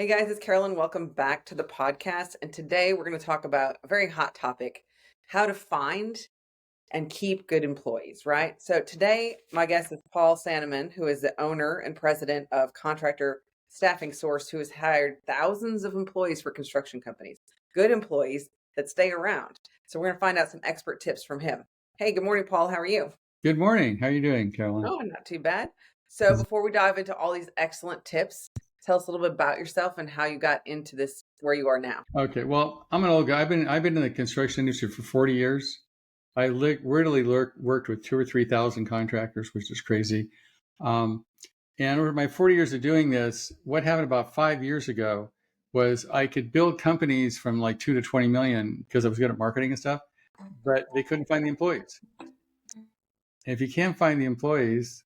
Hey guys, it's Carolyn. Welcome back to the podcast. And today we're going to talk about a very hot topic, how to find and keep good employees, right? So today my guest is Paul Sanneman, who is the owner and president of Contractor Staffing Source, who has hired thousands of employees for construction companies, good employees that stay around. So we're going to find out some expert tips from him. Hey, good morning, Paul. How are you? Good morning. How are you doing, Carolyn? Oh, not too bad. So before we dive into all these excellent tips, tell us a little bit about yourself and how you got into this where you are now. Okay. Well, I'm an old guy. I've been in the construction industry for 40 years. I literally worked with 2,000 or 3,000 contractors, which is crazy. And over my 40 years of doing this, what happened about 5 years ago was I could build companies from like 2 to 20 million because I was good at marketing and stuff, but they couldn't find the employees. And if you can't find the employees,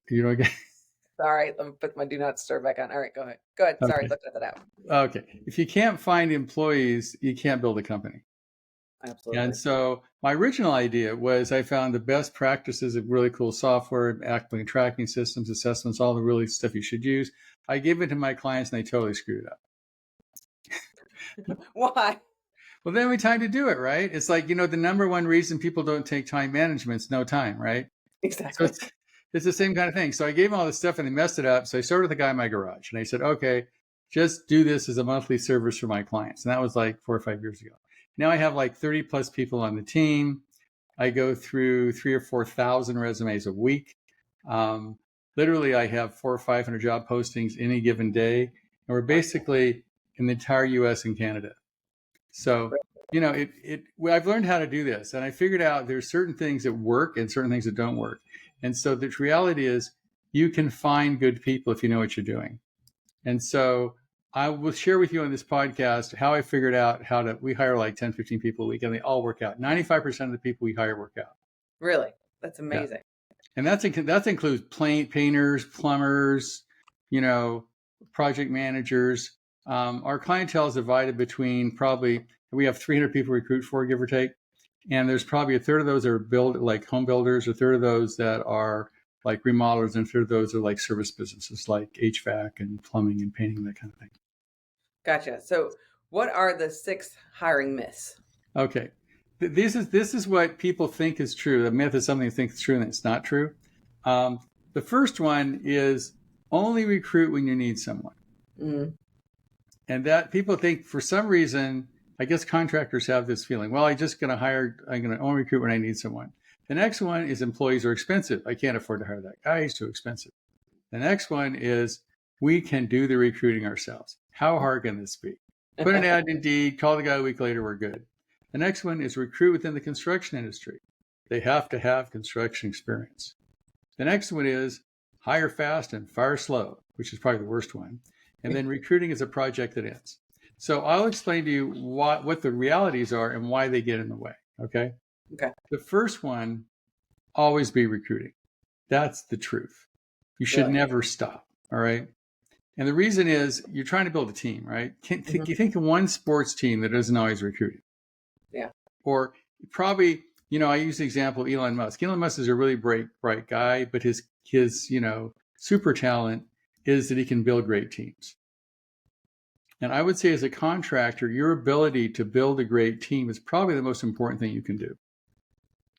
you don't get. Sorry, let me put my do not disturb back on. All right, go ahead. Go ahead. Sorry, Okay. let's let that out. Okay. If you can't find employees, you can't build a company. Absolutely. And so my original idea was I found the best practices of really cool software, applicant tracking systems, assessments, all the really stuff you should use. I gave it to my clients and they totally screwed it up. Why? Well, then we time to do it, right? It's like, the number one reason people don't take time management is no time, right? So Exactly. it's the same kind of thing. So I gave them all this stuff and they messed it up. So I started with a guy in my garage and I said, okay, just do this as a monthly service for my clients. And that was like 4 or 5 years ago. Now I have like 30 plus people on the team. I go through 3,000 or 4,000 resumes a week. Literally, I have 400 or 500 job postings any given day. And we're basically in the entire US and Canada. So, I've learned how to do this and I figured out there's certain things that work and certain things that don't work. And so the reality is you can find good people if you know what you're doing. And so I will share with you on this podcast how I figured out we hire like 10, 15 people a week and they all work out. 95% of the people we hire work out. Really? That's Yeah. amazing. And that includes painters, plumbers, project managers. Our clientele is divided between we have 300 people recruit for, give or take. And there's probably a third of those are like home builders, a third of those that are like remodelers, and a third of those are like service businesses like HVAC and plumbing and painting, that kind of thing. Gotcha. So what are the 6 hiring myths? Okay. This is what people think is true. The myth is something they think is true and it's not true. The first one is only recruit when you need someone. Mm-hmm. And that people think for some reason, I guess contractors have this feeling, well, I'm going to only recruit when I need someone. The next one is employees are expensive. I can't afford to hire that guy. He's too expensive. The next one is we can do the recruiting ourselves. How hard can this be? Put an ad in Indeed, call the guy a week later, we're good. The next one is recruit within the construction industry. They have to have construction experience. The next one is hire fast and fire slow, which is probably the worst one. And then recruiting is a project that ends. So I'll explain to you what the realities are and why they get in the way. Okay. Okay. The first one, always be recruiting. That's the truth. You should never stop. All right. And the reason is you're trying to build a team, right? You think of one sports team that isn't always recruiting. Yeah. Or probably, I use the example of Elon Musk. Elon Musk is a really bright guy, but his super talent is that he can build great teams. And I would say as a contractor, your ability to build a great team is probably the most important thing you can do.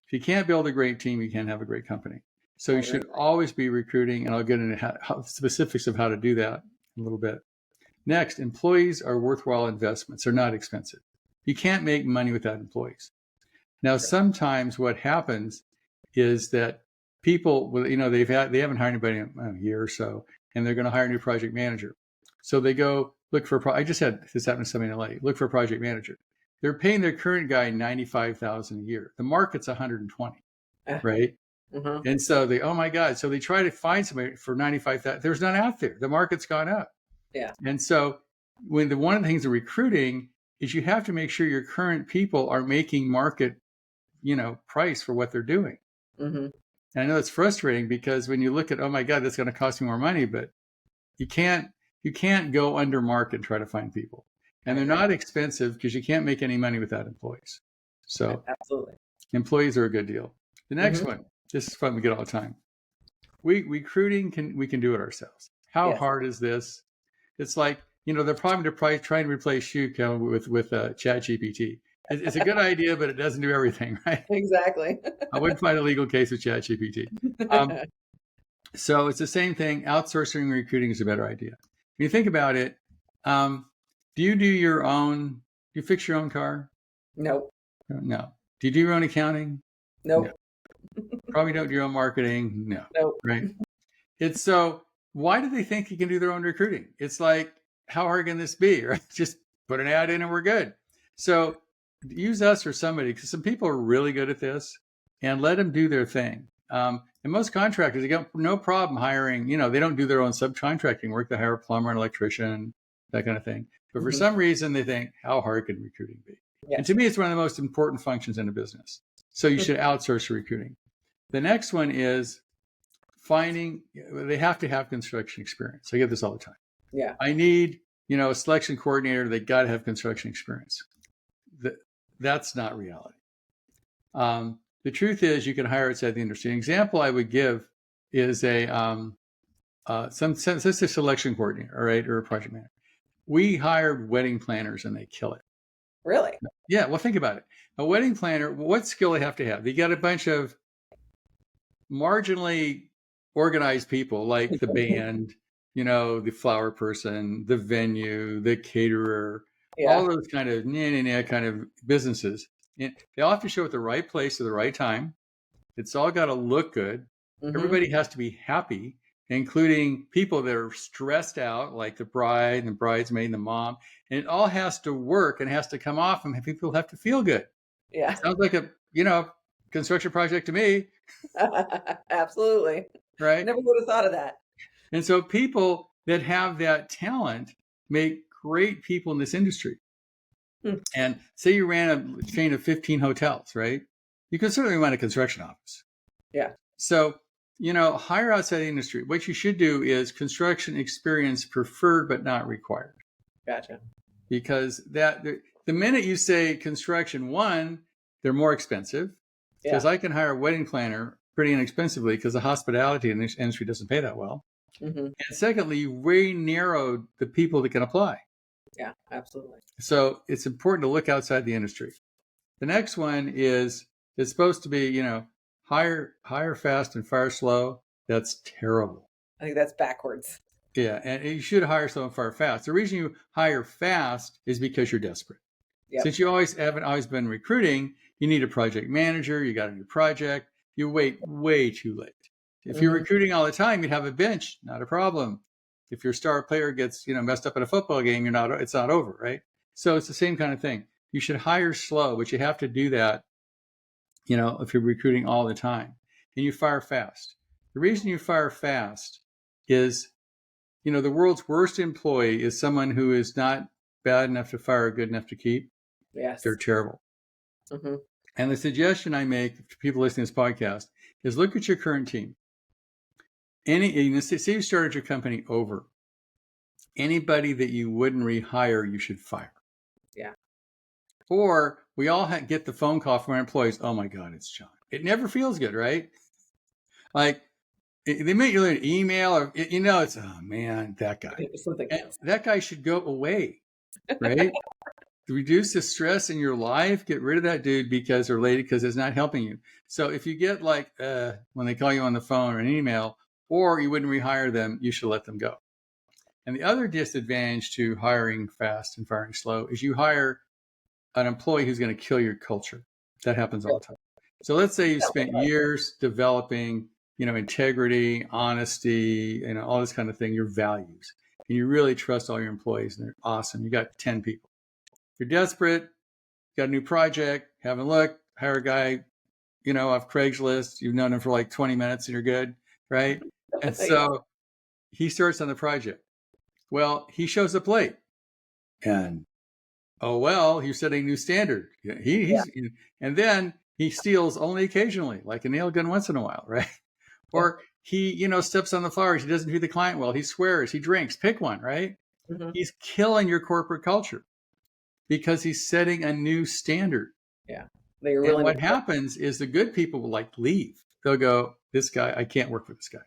If you can't build a great team, you can't have a great company. So you should always be recruiting, and I'll get into specifics of how to do that in a little bit. Next, employees are worthwhile investments. They're not expensive. You can't make money without employees. Now, sometimes what happens is that people, they haven't hired anybody in a year or so, and they're going to hire a new project manager. So they go look for I just had this happen to somebody in LA. Look for a project manager. They're paying their current guy $95,000 a year. The market's $120,000, right? Mm-hmm. And so oh my God. So they try to find somebody for $95,000. There's none out there. The market's gone up. Yeah. And so one of the things of recruiting is you have to make sure your current people are making market, price for what they're doing. Mm-hmm. And I know it's frustrating because when you look at, oh my God, that's going to cost me more money, but you can't go under market and try to find people. And they're not expensive because you can't make any money without employees. So absolutely, employees are a good deal. The next one, this is fun we get all the time. We can do it ourselves. How hard is this? It's like, they're probably trying to replace Shuko with ChatGPT. It's a good idea, but it doesn't do everything, right? Exactly. I wouldn't find a legal case with ChatGPT. Um, so it's the same thing. Outsourcing recruiting is a better idea. When you think about it, do you fix your own car? Nope. No. Do you do your own accounting? No. Nope. Probably don't do your own marketing? No. Nope. Right? It's so, why do they think you can do their own recruiting? It's like, how hard can this be? Right? Just put an ad in and we're good. So use us or somebody, because some people are really good at this, and let them do their thing. And most contractors, they got no problem hiring, they don't do their own subcontracting work. They hire a plumber, an electrician, that kind of thing. But for some reason, they think, how hard can recruiting be? Yes. And to me, it's one of the most important functions in a business. So you should outsource recruiting. The next one is they have to have construction experience. I get this all the time. Yeah. I need, a selection coordinator. They got to have construction experience. That's not reality. The truth is, you can hire outside the industry. An example I would give is some selection coordinator, all right, or a project manager. We hired wedding planners and they kill it. Really? Yeah. Well, think about it. A wedding planner, what skill they have to have? They got a bunch of marginally organized people like the band, the flower person, the venue, the caterer, all those kind of kind of businesses. And they all have to show up at the right place at the right time. It's all got to look good. Everybody has to be happy, including people that are stressed out, like the bride and the bridesmaid and the mom. And it all has to work and has to come off, and people have to feel good. Yeah. Sounds like a construction project to me. Absolutely. Right? Never would have thought of that. And so people that have that talent make great people in this industry. And say you ran a chain of 15 hotels, right? You could certainly run a construction office. Yeah. So, hire outside the industry. What you should do is construction experience preferred but not required. Gotcha. Because the minute you say construction, one, they're more expensive. Because I can hire a wedding planner pretty inexpensively because the hospitality in this industry doesn't pay that well. And secondly, you very narrowed the people that can apply. Yeah, absolutely. So it's important to look outside the industry. The next one is, it's supposed to be, hire fast and fire slow. That's terrible. I think that's backwards. Yeah, and you should hire slow and fire fast. The reason you hire fast is because you're desperate. Yep. Since you haven't always been recruiting, you need a project manager, you got a new project, you wait way too late. If you're recruiting all the time, you'd have a bench, not a problem. If your star player gets, messed up in a football game, it's not over, right? So it's the same kind of thing. You should hire slow, but you have to do that, if you're recruiting all the time. And you fire fast. The reason you fire fast is, the world's worst employee is someone who is not bad enough to fire, good enough to keep. Yes. They're terrible. And the suggestion I make to people listening to this podcast is look at your current team. Say you started your company over. Anybody that you wouldn't rehire, you should fire. Yeah. Or we all get the phone call from our employees. Oh my God, it's John. It never feels good, right? Like they may you an email or it's, oh man, that guy. That guy should go away, right? To reduce the stress in your life, get rid of that dude because it's not helping you. So if you get when they call you on the phone or an email, or you wouldn't rehire them, you should let them go. And the other disadvantage to hiring fast and firing slow is you hire an employee who's going to kill your culture. That happens all the time. So let's say you spent years developing, integrity, honesty, all this kind of thing, your values, and you really trust all your employees and they're awesome. You got 10 people. You're desperate, got a new project, haven't looked, hire a guy, off Craigslist. You've known him for like 20 minutes and you're good, right? And so he starts on the project. Well, he shows up late. And, he's setting a new standard. And then he steals only occasionally, like a nail gun once in a while, right? Or he, steps on the flowers. He doesn't treat the client well. He swears, he drinks, pick one, right? He's killing your corporate culture because he's setting a new standard. Yeah. And what happens is the good people will leave. They'll go, this guy, I can't work with this guy.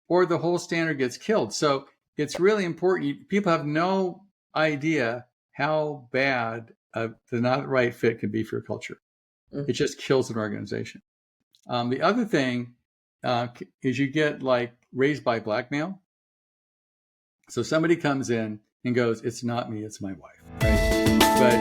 Or the whole standard gets killed. So it's really important. People have no idea how bad the not right fit can be for your culture. Mm. It just kills an organization. The other thing is you get like raised by blackmail. So somebody comes in and goes, "It's not me, it's my wife." Right? But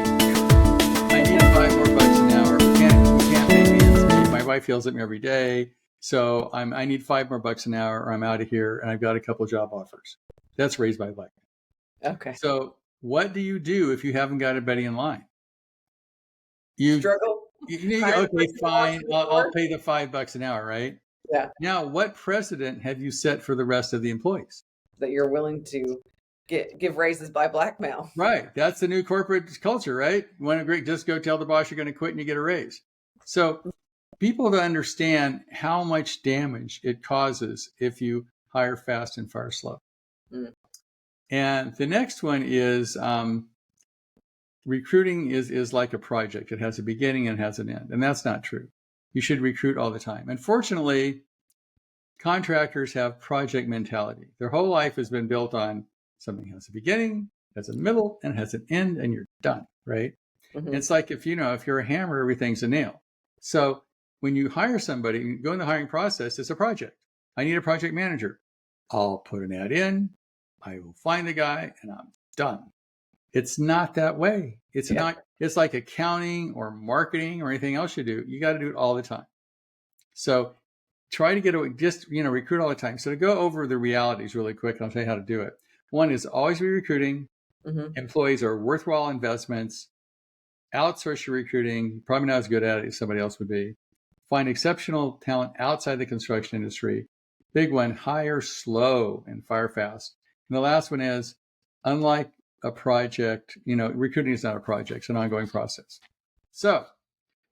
I need $5 more an hour. You can't pay me. It's me. My wife yells at me every day. So I need $5 more an hour, or I'm out of here, and I've got a couple job offers. That's raised by blackmail. Okay. So what do you do if you haven't got anybody in line? You Struggle. okay, fine. I'll pay the $5 an hour, right? Yeah. Now, what precedent have you set for the rest of the employees? That you're willing to give raises by blackmail. Right. That's the new corporate culture, right? You want to just go tell the boss you're going to quit and you get a raise. So people to understand how much damage it causes if you hire fast and fire slow. Mm. And the next one is recruiting is like a project. It has a beginning and has an end. And that's not true. You should recruit all the time. Unfortunately, contractors have project mentality. Their whole life has been built on something has a beginning, has a middle, and has an end, and you're done, right? Mm-hmm. It's like if you're a hammer, everything's a nail. So when you hire somebody, you go in the hiring process, it's a project. I need a project manager. I'll put an ad in, I will find the guy, and I'm done. It's not that way. It's not. It's like accounting or marketing or anything else you do. You got to do it all the time. So try to recruit all the time. So to go over the realities really quick, I'll tell you how to do it. One is always be recruiting. Mm-hmm. Employees are worthwhile investments. Outsource your recruiting. Probably not as good at it as somebody else would be. Find exceptional talent outside the construction industry. Big one, hire slow and fire fast. And the last one is, unlike a project, recruiting is not a project, it's an ongoing process. So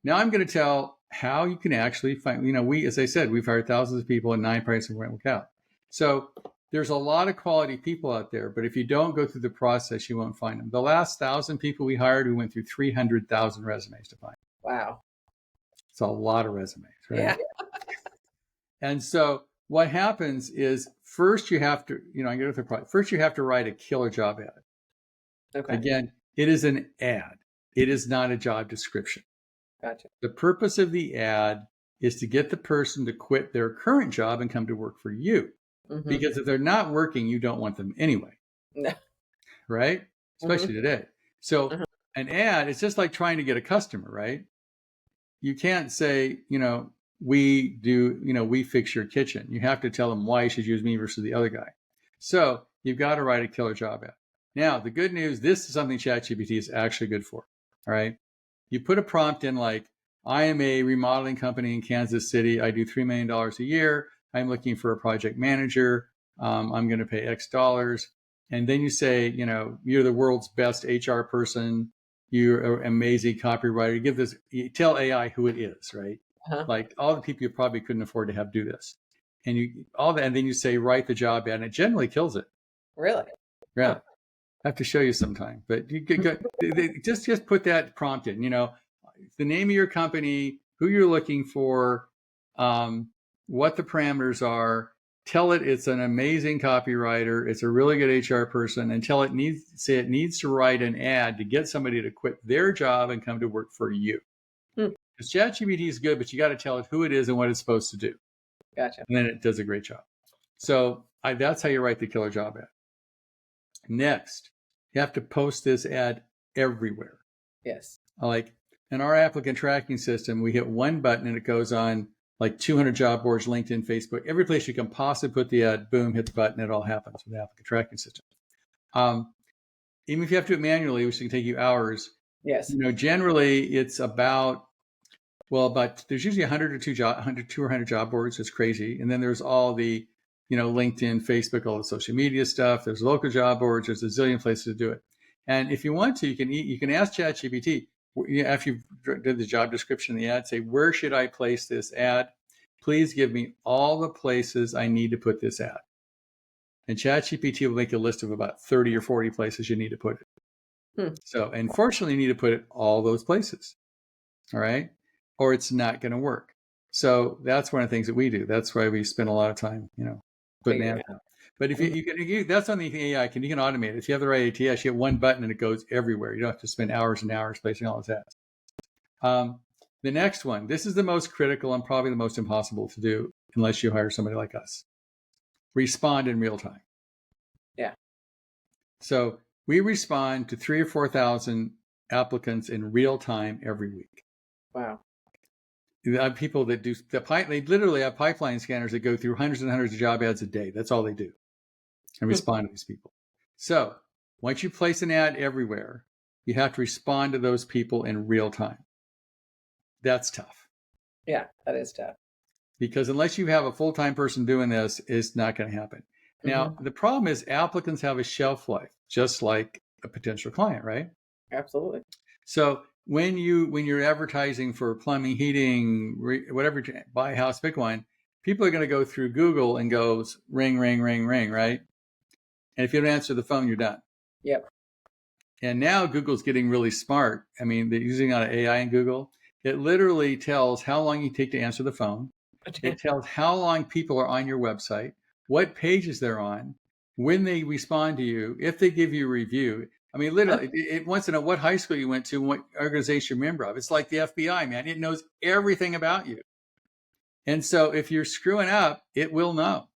now I'm going to tell how you can actually find, as I said, we've hired thousands of people and 9 prices won't work out. So there's a lot of quality people out there, but if you don't go through the process, you won't find them. The last 1,000 people we hired, we went through 300,000 resumes to find. Wow. It's a lot of resumes, right? Yeah. And so what happens is first you have to, first you have to write a killer job ad. Okay. Again, it is an ad. It is not a job description. Gotcha. The purpose of the ad is to get the person to quit their current job and come to work for you. Mm-hmm. Because if they're not working, you don't want them anyway. No. Right? Especially today. So Mm-hmm. an ad is just like trying to get a customer, right? You can't say, we fix your kitchen. You have to tell them why you should use me versus the other guy. So you've got to write a killer job ad. Now, the good news, this is something ChatGPT is actually good for. All right. You put a prompt in like, I am a remodeling company in Kansas City. I do $3 million a year. I'm looking for a project manager. I'm going to pay X dollars. And then you say, you're the world's best HR person. You're an amazing copywriter. You tell AI who it is, right? Uh-huh. Like all the people you probably couldn't afford to have do this. And and then you say, write the job ad, and it generally kills it. Really? Yeah. I have to show you sometime, but you just put that prompt in, the name of your company, who you're looking for, what the parameters are, tell it it's an amazing copywriter, it's a really good HR person, and tell it it needs to write an ad to get somebody to quit their job and come to work for you. Because ChatGPT is good, but you got to tell it who it is and what it's supposed to do. Gotcha. And then it does a great job. So that's how you write the killer job ad. Next, you have to post this ad everywhere. Yes. Like in our applicant tracking system, we hit one button and it goes on like 200 job boards, LinkedIn, Facebook, every place you can possibly put the ad, boom, hit the button, it all happens with the applicant tracking system. Even if you have to do it manually, which can take you hours, yes, generally it's there's usually 100 or 200 job boards. It's crazy. And then there's all the, LinkedIn, Facebook, all the social media stuff. There's local job boards. There's a zillion places to do it. And if you want to, you can ask ChatGPT, after you've did the job description of the ad, say, where should I place this ad? Please give me all the places I need to put this ad. And ChatGPT will make a list of about 30 or 40 places you need to put it. So unfortunately, you need to put it all those places. All right. Or it's not going to work. So that's one of the things that we do. That's why we spend a lot of time, put an Figuring ad out. out. But if that's on the AI, you can automate it. If you have the right ATS, you hit one button and it goes everywhere. You don't have to spend hours and hours placing all those ads. The next one, this is the most critical and probably the most impossible to do unless you hire somebody like us. Respond in real time. Yeah. So we respond to 3,000 or 4,000 applicants in real time every week. Wow. You have people that do they literally have pipeline scanners that go through hundreds and hundreds of job ads a day. That's all they do, and respond to these people. So once you place an ad everywhere, you have to respond to those people in real time. That's tough. Yeah, that is tough. Because unless you have a full-time person doing this, it's not going to happen. Now, the problem is applicants have a shelf life, just like a potential client, right? Absolutely. So when you're advertising for plumbing, heating, whatever, buy a house, pick one, people are going to go through Google and goes ring, ring, ring, ring, right? And if you don't answer the phone, you're done. Yep. And now Google's getting really smart. I mean, they're using on AI in Google. It literally tells how long you take to answer the phone. It tells how long people are on your website, what pages they're on, when they respond to you, if they give you a review. I mean, literally, it wants to know what high school you went to and what organization you're a member of. It's like the FBI, man. It knows everything about you. And so if you're screwing up, it will know.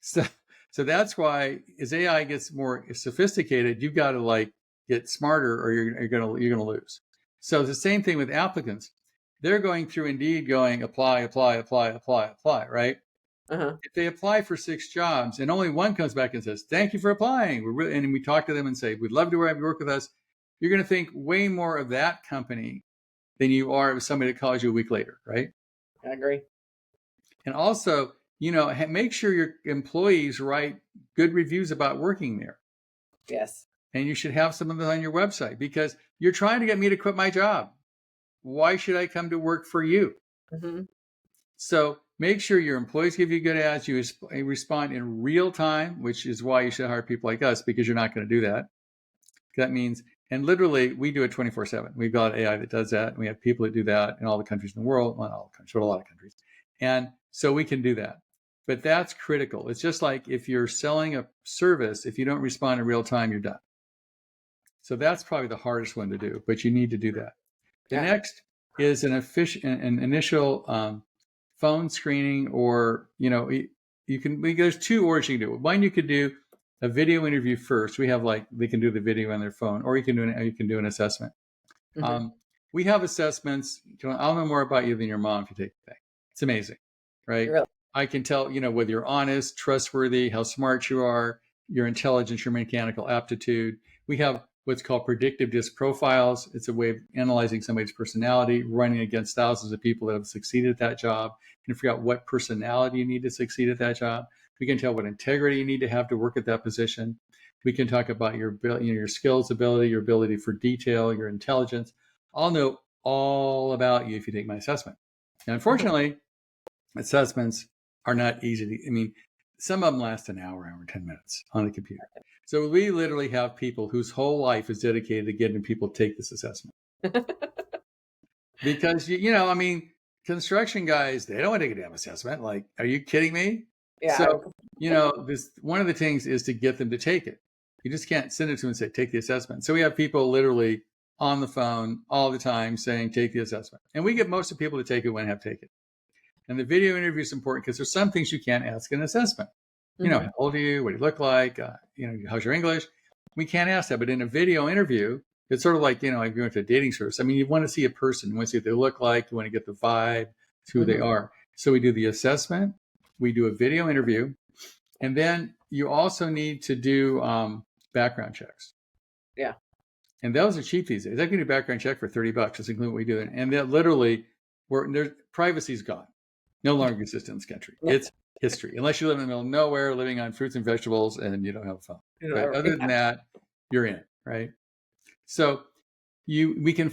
So that's why as AI gets more sophisticated, you've got to get smarter or you're gonna lose. So it's the same thing with applicants. They're going through Indeed going apply, apply, apply, apply, apply, right? If they apply for 6 jobs and only one comes back and says, thank you for applying, and we talk to them and say, we'd love to work with us, you're going to think way more of that company than you are of somebody that calls you a week later, right? I agree. And also, make sure your employees write good reviews about working there. Yes. And you should have some of them on your website because you're trying to get me to quit my job. Why should I come to work for you? So make sure your employees give you good ads. You respond in real time, which is why you should hire people like us because you're not going to do that. That means, and literally we do it 24/7. We've got AI that does that. And we have people that do that in all the countries in the world, well, not all countries, but a lot of countries. And so we can do that. But that's critical. It's just like if you're selling a service, if you don't respond in real time, you're done. So that's probably the hardest one to do, but you need to do that. The next is an initial phone screening, or there's 2 orders you can do. One, you could do a video interview first. We have they can do the video on their phone, or you can do an assessment. We have assessments. I'll know more about you than your mom if you take the thing. It's amazing, right? Really? I can tell whether you're honest, trustworthy, how smart you are, your intelligence, your mechanical aptitude. We have what's called predictive disc profiles. It's a way of analyzing somebody's personality, running against thousands of people that have succeeded at that job. You can figure out what personality you need to succeed at that job. We can tell what integrity you need to have to work at that position. We can talk about your skills, ability, your ability for detail, your intelligence. I'll know all about you if you take my assessment. Now, unfortunately, assessments are not easy to, some of them last an hour and 10 minutes on the computer. So we literally have people whose whole life is dedicated to getting people to take this assessment. Because, construction guys, they don't want to take a damn assessment. Like, are you kidding me? Yeah. So, one of the things is to get them to take it. You just can't send it to them and say, take the assessment. So we have people literally on the phone all the time saying, take the assessment. And we get most of the people to take it when they have to take it. And the video interview is important because there's some things you can't ask in an assessment. How old are you? What do you look like? How's your English? We can't ask that. But in a video interview, it's sort of like, like going to a dating service. You want to see a person. You want to see what they look like. You want to get the vibe, who they are. So we do the assessment. We do a video interview. And then you also need to do background checks. Yeah. And those are cheap these days. I can do a background check for $30. That's including what we do. And that literally, privacy's gone. No longer exists in this country. It's history. Unless you live in the middle of nowhere, living on fruits and vegetables, and you don't have a phone. But other than that, you're in, right? So we can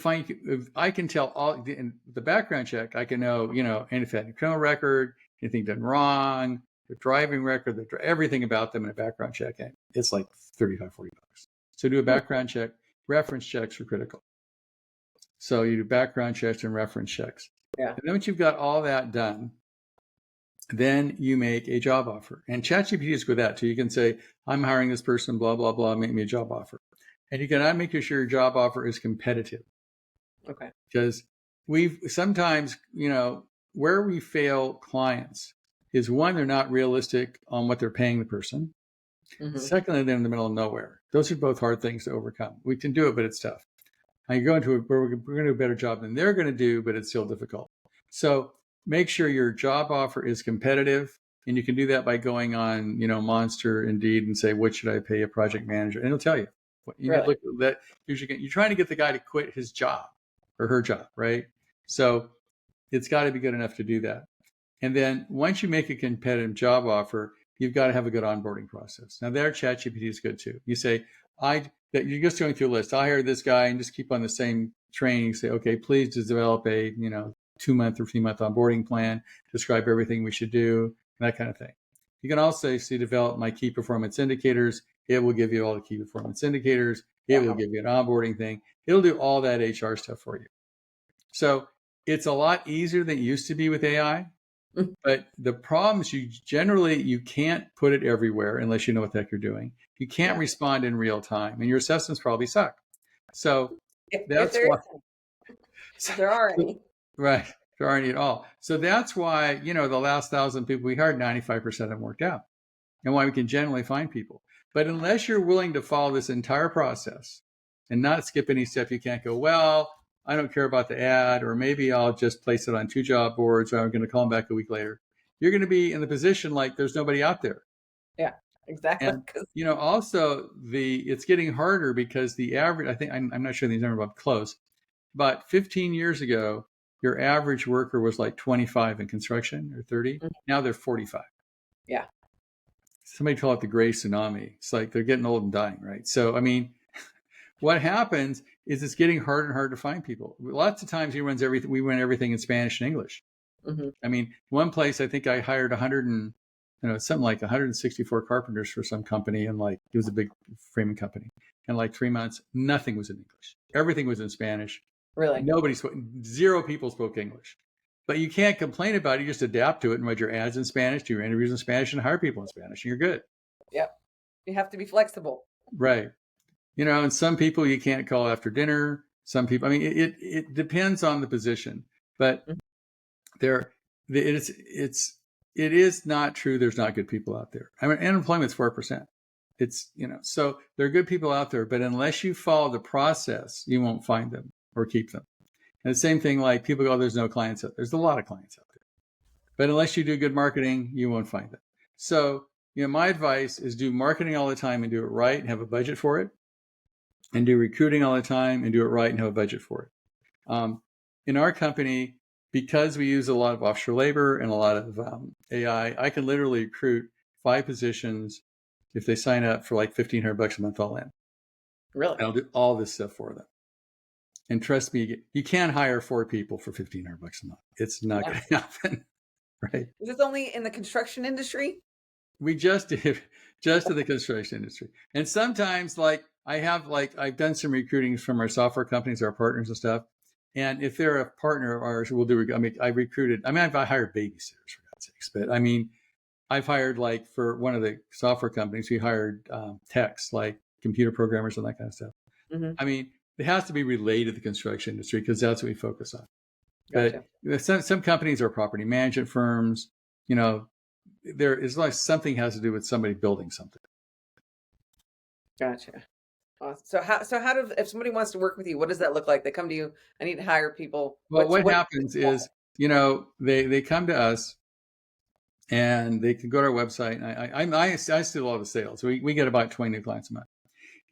I can tell all in the background check. I can know, any criminal record, anything done wrong, their driving record, everything about them in a background check. And it's like $35, $40. So do a background check. Reference checks are critical. So you do background checks and reference checks. Yeah. And then once you've got all that done, Then you make a job offer. And ChatGPT is good at that too. You can say, I'm hiring this person, blah, blah, blah, make me a job offer. And you cannot make sure your job offer is competitive. Okay. Because we've sometimes, where we fail clients is one, they're not realistic on what they're paying the person. Mm-hmm. Secondly, they're in the middle of nowhere. Those are both hard things to overcome. We can do it, but it's tough. And you go into it, we're going to do a better job than they're going to do, but it's still difficult. So make sure your job offer is competitive. And you can do that by going on, Monster, Indeed, and say, what should I pay a project manager? And it'll tell you. Really? Look at that. You're trying to get the guy to quit his job or her job, right? So it's got to be good enough to do that. And then once you make a competitive job offer, you've got to have a good onboarding process. Now there, ChatGPT is good too. You say, that you're just going through a list. I hired this guy and just keep on the same training. Say, okay, please just develop a 2-month or 3-month onboarding plan. Describe everything we should do, that kind of thing. You can also say, develop my key performance indicators. It will give you all the key performance indicators. It will give you an onboarding thing. It'll do all that HR stuff for you. So it's a lot easier than it used to be with AI. But the problem is you can't put it everywhere unless you know what the heck you're doing. You can't respond in real time, and your assessments probably suck. So that's why. If there are any. Right. There aren't at all. So that's why, the last 1,000 people we hired, 95% of them worked out, and why we can generally find people. But unless you're willing to follow this entire process and not skip any step, you can't go, well, I don't care about the ad, or maybe I'll just place it on 2 job boards, or I'm going to call them back a week later. You're going to be in the position like there's nobody out there. Yeah, exactly. And, also it's getting harder because the average, I think, I'm not sure these numbers are close, but 15 years ago, your average worker was like 25 in construction or 30. Mm-hmm. Now they're 45. Yeah. Somebody call it the gray tsunami. It's like they're getting old and dying, right? So, what happens is it's getting harder and harder to find people. Lots of times we run everything in Spanish and English. Mm-hmm. One place I think I hired 164 carpenters for some company, and it was a big framing company. And 3 months, nothing was in English. Everything was in Spanish. Really? Zero people spoke English. But you can't complain about it. You just adapt to it and write your ads in Spanish, do your interviews in Spanish, and hire people in Spanish, and you're good. Yep. You have to be flexible. Right. And some people you can't call after dinner. Some people, it depends on the position. But it is not true there's not good people out there. Unemployment's 4%. So there are good people out there, but unless you follow the process, you won't find them or keep them. And the same thing, people go, there's no clients out there. There's a lot of clients out there. But unless you do good marketing, you won't find them. So, my advice is do marketing all the time and do it right and have a budget for it. And do recruiting all the time and do it right and have a budget for it. In our company, because we use a lot of offshore labor and a lot of AI, I can literally recruit 5 positions if they sign up for $1,500 a month all in. Really? And I'll do all this stuff for them. And trust me, you can't hire 4 people for $1,500 a month. It's not going to happen, right? Is this only in the construction industry? We just did, just in the construction industry. And sometimes, I've done some recruiting from our software companies, our partners and stuff. And if they're a partner of ours, we'll do. I've hired babysitters, for God's sakes. But I've hired for one of the software companies, we hired techs, computer programmers and that kind of stuff. Mm-hmm. It has to be related to the construction industry because that's what we focus on. Gotcha. But some companies are property management firms. There is something has to do with somebody building something. Gotcha. So if somebody wants to work with you, what does that look like? They come to you, I need to hire people. Well, what happens is, they come to us and they can go to our website. And I still do all the sales. We get about 20 new clients a month.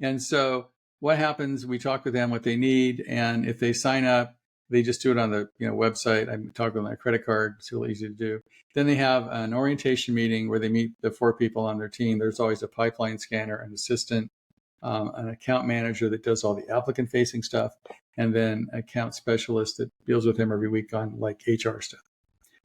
And so what happens, we talk with them what they need. And if they sign up, they just do it on the website. I talk with them on their credit card. It's really easy to do. Then they have an orientation meeting where they meet the 4 people on their team. There's always a pipeline scanner, an assistant, an account manager that does all the applicant-facing stuff, and then an account specialist that deals with them every week on HR stuff.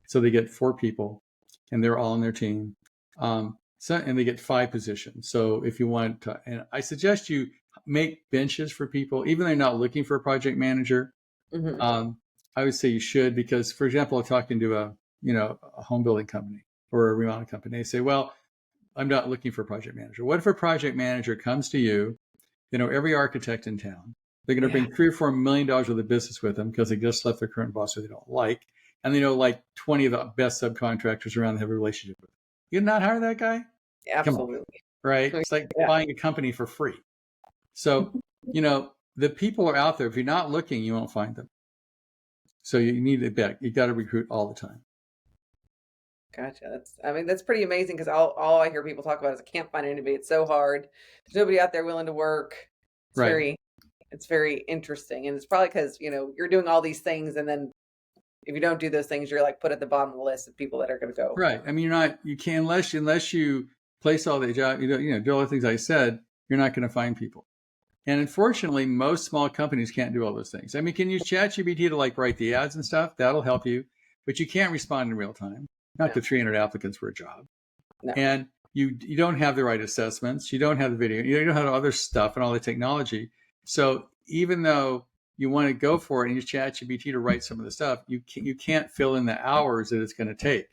So they get 4 people, and they're all on their team. And they get 5 positions. So if you want to, and I suggest you make benches for people, even though they're not looking for a project manager. Mm-hmm. I would say you should, because, for example, I'm talking to a home building company or a remodeling company. They say, well, I'm not looking for a project manager. What if a project manager comes to you, every architect in town, they're going to bring $3 or $4 million worth of business with them because they just left their current boss who they don't like. And they know like 20 of the best subcontractors around, they have a relationship with. You'd not hire that guy? Come on, Absolutely. right? It's like buying a company for free. So, the people are out there. If you're not looking, you won't find them. So you need to bet. You got to recruit all the time. Gotcha. That's pretty amazing because all I hear people talk about is I can't find anybody. It's so hard. There's nobody out there willing to work. It's very interesting. And it's probably because, you're doing all these things. And then if you don't do those things, you're like put at the bottom of the list of people that are going to go. Right. I mean, you can't, unless you place all the jobs, do all the things I said, you're not going to find people. And unfortunately, most small companies can't do all those things. I mean, can use ChatGPT to like write the ads and stuff. That'll help you, but you can't respond in real time. Not to 300 applicants for a job. No. And you don't have the right assessments. You don't have the video. You don't have other stuff and all the technology. So even though you want to go for it and use ChatGPT to write some of the stuff, you can't fill in the hours that it's going to take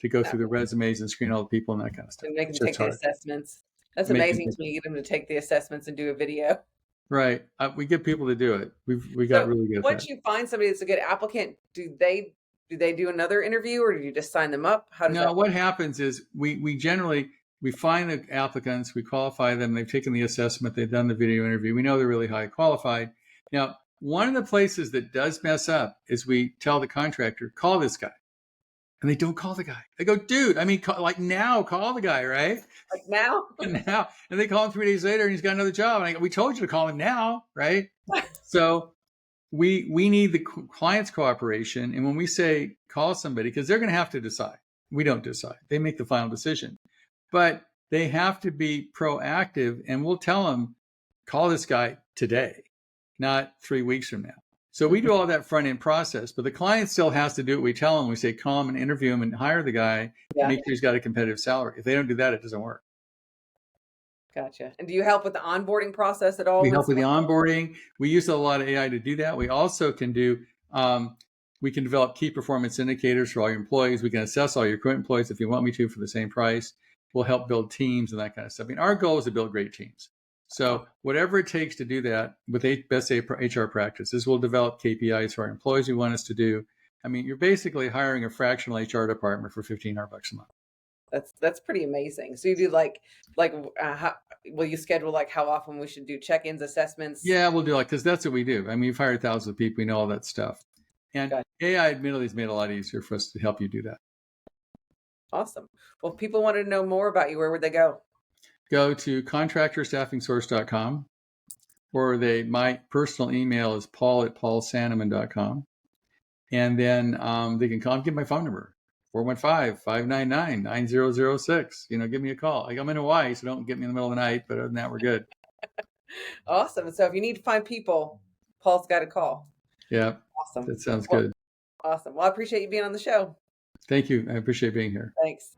to go through the resumes and screen all the people and that kind of stuff. And make them take the assessments. That's amazing to me. Get them to take the assessments and do a video. Right. We get people to do it. We got really good at that. Once you find somebody that's a good applicant, do they do another interview or do you just sign them up? How does that work? What happens is we generally find the applicants, we qualify them, they've taken the assessment, they've done the video interview. We know they're really high qualified. Now, one of the places that does mess up is we tell the contractor, call this guy. And they don't call the guy. They go, dude, call the guy, right? Like now? And they call him 3 days later and he's got another job. And I go, we told you to call him now, right? So we need the client's cooperation. And when we say call somebody, because they're going to have to decide. We don't decide. They make the final decision. But they have to be proactive. And we'll tell them, call this guy today, not 3 weeks from now. So we do all that front end process, but the client still has to do what we tell them. We say, call him and interview him and hire the guy, make sure he's got a competitive salary. If they don't do that, it doesn't work. Gotcha. And do you help with the onboarding process at all? We help with the onboarding. We use a lot of AI to do that. We also can do, we can develop key performance indicators for all your employees. We can assess all your current employees if you want me to for the same price. We'll help build teams and that kind of stuff. Our goal is to build great teams. So whatever it takes to do that with best HR practices, we'll develop KPIs for our employees who want us to do. You're basically hiring a fractional HR department for $1,500 a month. That's pretty amazing. So you do will you schedule how often we should do check-ins, assessments? Yeah, we'll do because that's what we do. We've hired thousands of people. We know all that stuff. And AI admittedly has made it a lot easier for us to help you do that. Awesome. Well, if people wanted to know more about you, where would they go? Go to contractorstaffingsource.com, or my personal email is paul@paulsanneman.com. And then they can call and get my phone number, 415-599-9006. Give me a call. I'm in Hawaii, so don't get me in the middle of the night, but other than that, we're good. Awesome. So if you need to find people, Paul's got a call. Yeah. Awesome. That sounds good. Awesome. Well, I appreciate you being on the show. Thank you. I appreciate being here. Thanks.